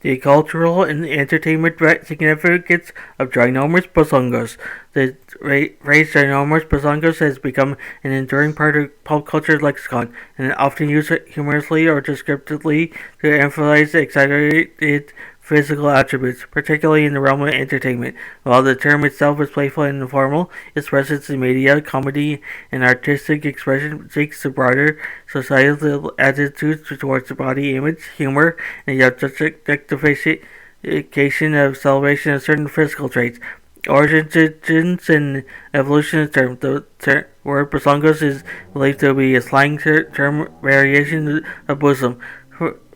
The cultural and entertainment significance of Ginormous Bazongas. The phrase Ginormous Bazongas has become an enduring part of pop culture lexicon and often used humorously or descriptively to emphasize exaggerated physical attributes, particularly in the realm of entertainment. While the term itself is playful and informal, its presence in media, comedy, and artistic expression speaks to broader societal attitudes towards the body image, humor, and the objectification of celebration of certain physical traits. Origins and evolution of the term. The word "bazongas" is believed to be a slang term variation of bosom,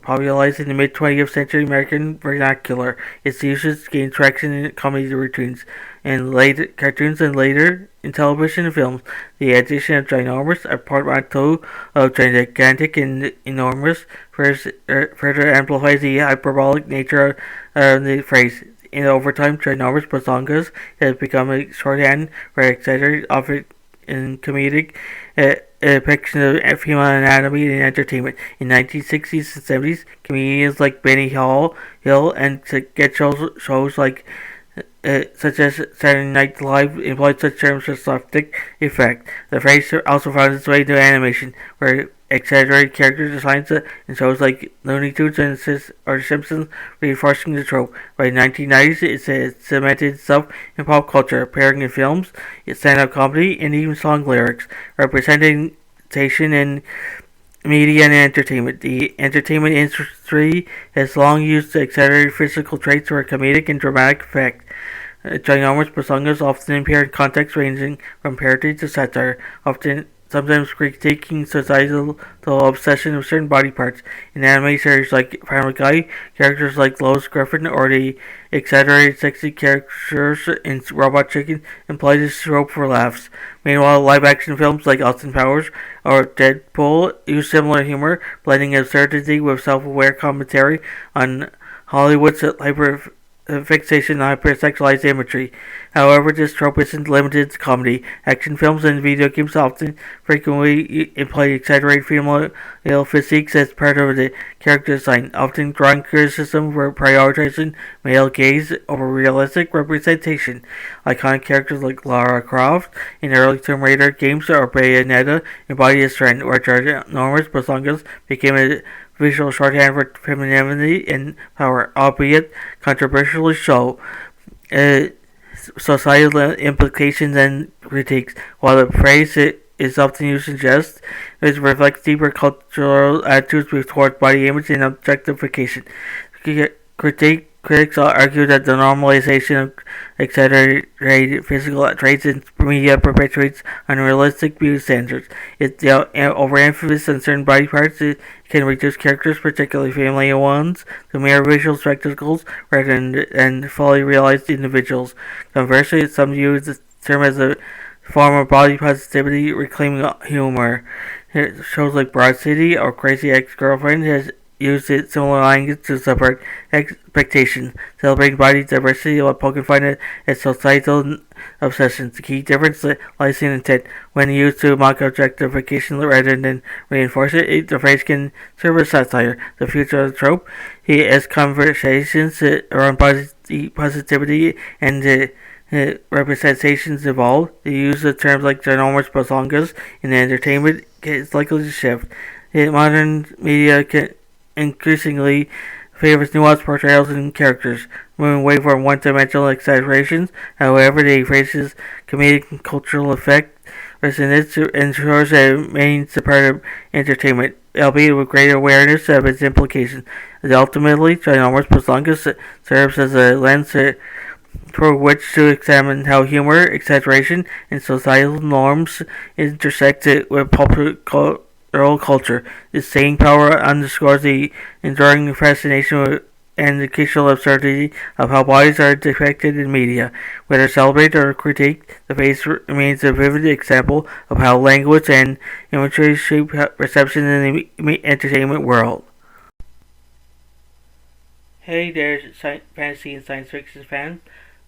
popularized in the mid-20th century American vernacular. Its usage gained traction in comedy routines and later cartoons and later in television and films. The addition of ginormous, a portmanteau of gigantic and enormous, further amplifies the hyperbolic nature of the phrase. And over time, ginormous bazongas has become a shorthand for exaggerated, often in comedic depiction of female anatomy and entertainment. In 1960s and 70s, comedians like Benny Hill and sketch shows like such as Saturday Night Live employed such terms for slapstick effect. The phrase also found its way to animation, where exaggerated character designs in shows like Looney Tunes and or Simpsons, reinforcing the trope. By the 1990s, it cemented itself in pop culture, appearing in films, stand-up comedy, and even song lyrics, representation in media and entertainment. The entertainment industry has long used exaggerated physical traits for comedic and dramatic effect. Ginormous bazongas often appear in contexts ranging from parody to satire, sometimes critiquing societal obsession with certain body parts. In anime series like Family Guy, characters like Lois Griffin or the exaggerated sexy characters in Robot Chicken employ this trope for laughs. Meanwhile, live-action films like Austin Powers or Deadpool use similar humor, blending absurdity with self-aware commentary on Hollywood's fixation on hypersexualized imagery. However, this trope isn't limited to comedy. Action films and video games frequently employ exaggerated female physiques as part of the character design, often drawing criticism for prioritizing male gaze over realistic representation. Iconic characters like Lara Croft in early Tomb Raider games or Bayonetta embody this trend, where ginormous bazongas became a visual shorthand for femininity and power, albeit controversially so. Societal implications and critiques. While the phrase is often used in jest, it reflects deeper cultural attitudes towards body image and objectification. Critics argue that the normalization of exaggerated physical traits in media perpetuates unrealistic beauty standards. The overemphasis on certain body parts can reduce characters, particularly family ones, to mere visual spectacles rather than fully realized individuals. Conversely, some view the term as a form of body positivity, reclaiming humor. Shows like Broad City or Crazy Ex-Girlfriend has used similar language to subvert expectations, celebrating body diversity while poking fun at societal obsessions. The key difference lies in intent. When used to mock objectification rather than reinforce it, the phrase can serve as satire. The future of the trope, as conversations around positivity and representations evolve, the use of terms like ginormous bazongas in entertainment is likely to shift. Modern media can increasingly favors nuanced portrayals and characters, moving away from one-dimensional exaggerations. However, the phrase's comedic and cultural effect resonates and ensures that it remains a part of entertainment, albeit with greater awareness of its implications. Ultimately, ginormous bazongas serves as a lens through which to examine how humor, exaggeration, and societal norms intersect with pop culture. Its staying power underscores the enduring fascination and occasional absurdity of how bodies are depicted in media. Whether celebrated or critiqued, the face remains a vivid example of how language and imagery shape perception in the entertainment world. Hey there, fantasy and science fiction fans,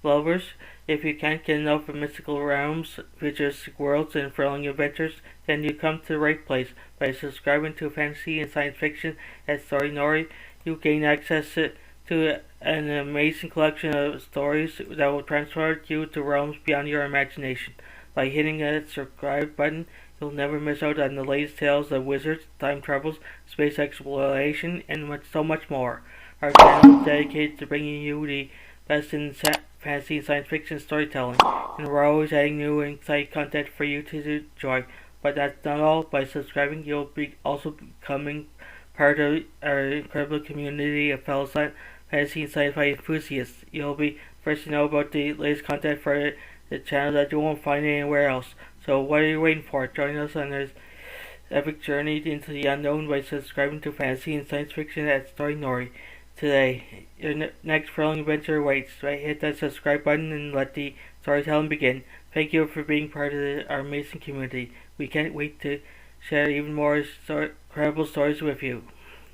lovers. If you can't get enough of mystical realms, futuristic worlds, and thrilling adventures, then you come to the right place. By subscribing to Fantasy and Science Fiction at Story Nori, you gain access to to an amazing collection of stories that will transport you to realms beyond your imagination. By hitting that subscribe button, you'll never miss out on the latest tales of wizards, time travels, space exploration, and so much more. Our channel is dedicated to bringing you the best in fantasy and science fiction storytelling, and we're always adding new and exciting content for you to enjoy. But that's not all. By subscribing, you'll be also becoming part of our incredible community of fellow fantasy and sci-fi enthusiasts. You'll be first to know about the latest content for the channel that you won't find anywhere else. So what are you waiting for? Join us on this epic journey into the unknown by subscribing to fantasy and science fiction at Story Nori today. Your next thrilling adventure awaits. Right? Hit that subscribe button and let the storytelling begin. Thank you for being part of our amazing community. We can't wait to share even more incredible stories with you.